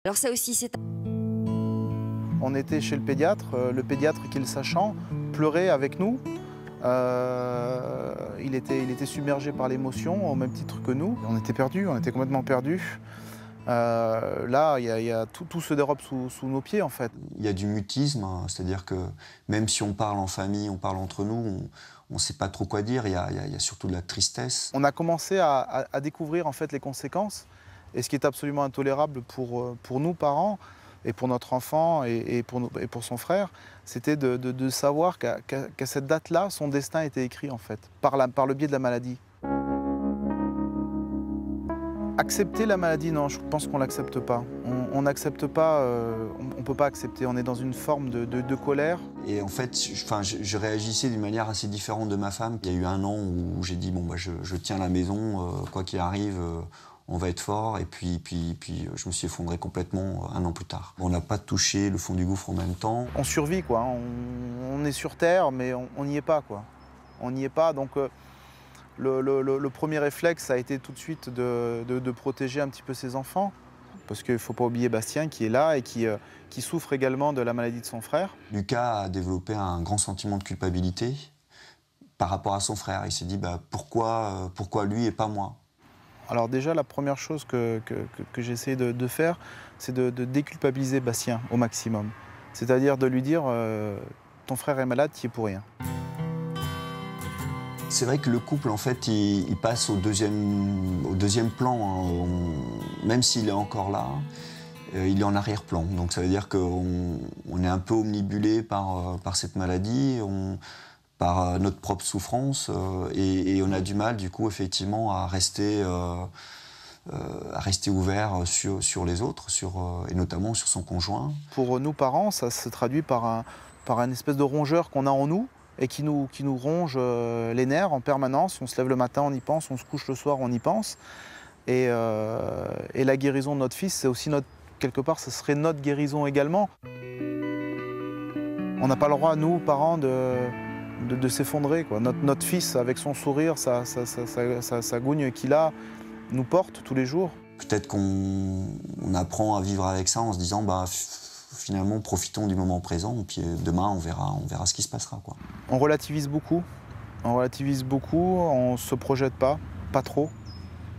Alors ça aussi, c'est... On était chez le pédiatre qui, le sachant, pleurait avec nous. Il était submergé par l'émotion, au même titre que nous. On était perdus, on était complètement perdus. Là, tout se dérobe sous nos pieds, en fait. Il y a du mutisme, hein, c'est-à-dire que même si on parle en famille, on parle entre nous, on ne sait pas trop quoi dire, il y a surtout de la tristesse. On a commencé à découvrir en fait les conséquences, et ce qui est absolument intolérable pour nous, parents, et pour notre enfant, et pour son frère, c'était de savoir qu'à cette date-là, son destin était écrit, en fait, par le biais de la maladie. Accepter la maladie, non, je pense qu'on ne l'accepte pas. On n'accepte pas, on ne peut pas accepter, on est dans une forme de colère. Et en fait, je réagissais d'une manière assez différente de ma femme. Il y a eu un an où j'ai dit, bon, bah, je tiens la maison, quoi qu'il arrive, on va être fort. Et puis je me suis effondré complètement un an plus tard. On n'a pas touché le fond du gouffre en même temps. On survit, quoi. On est sur Terre, mais on n'y est pas, quoi. On n'y est pas, donc... Le premier réflexe a été tout de suite de protéger un petit peu ses enfants, parce qu'il ne faut pas oublier Bastien qui est là et qui souffre également de la maladie de son frère. Lucas a développé un grand sentiment de culpabilité par rapport à son frère. Il s'est dit bah, pourquoi lui et pas moi? Alors déjà, la première chose que j'ai essayé de faire, c'est de déculpabiliser Bastien au maximum. C'est-à-dire de lui dire ton frère est malade, tu y es pour rien. C'est vrai que le couple, en fait, il passe au deuxième plan. Hein. Même s'il est encore là, il est en arrière-plan. Donc ça veut dire qu'on est un peu omnibulé par cette maladie, par notre propre souffrance, et on a du mal, du coup, effectivement, à rester ouvert sur les autres, et notamment sur son conjoint. Pour nous, parents, ça se traduit par un espèce de rongeur qu'on a en nous, et qui nous ronge les nerfs en permanence. On se lève le matin, on y pense, on se couche le soir, on y pense. Et la guérison de notre fils, c'est aussi quelque part, ce serait notre guérison également. On n'a pas le droit, nous, parents, de s'effondrer, quoi. Notre fils, avec son sourire, sa gougne qu'il a, nous porte tous les jours. Peut-être qu'on apprend à vivre avec ça en se disant, bah, finalement, profitons du moment présent, et puis demain, on verra ce qui se passera, quoi. On relativise beaucoup, on ne se projette pas trop,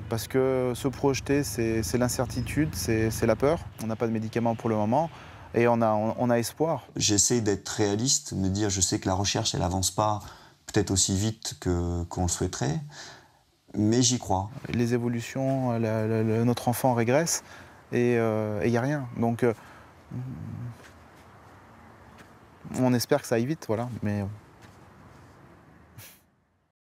parce que se projeter, c'est l'incertitude, c'est la peur. On n'a pas de médicaments pour le moment, et on a espoir. J'essaie d'être réaliste, me dire, je sais que la recherche, elle n'avance pas peut-être aussi vite qu'on le souhaiterait, mais j'y crois. Les évolutions, notre enfant régresse, et il n'y a rien. Donc, on espère que ça aille vite, voilà. Mais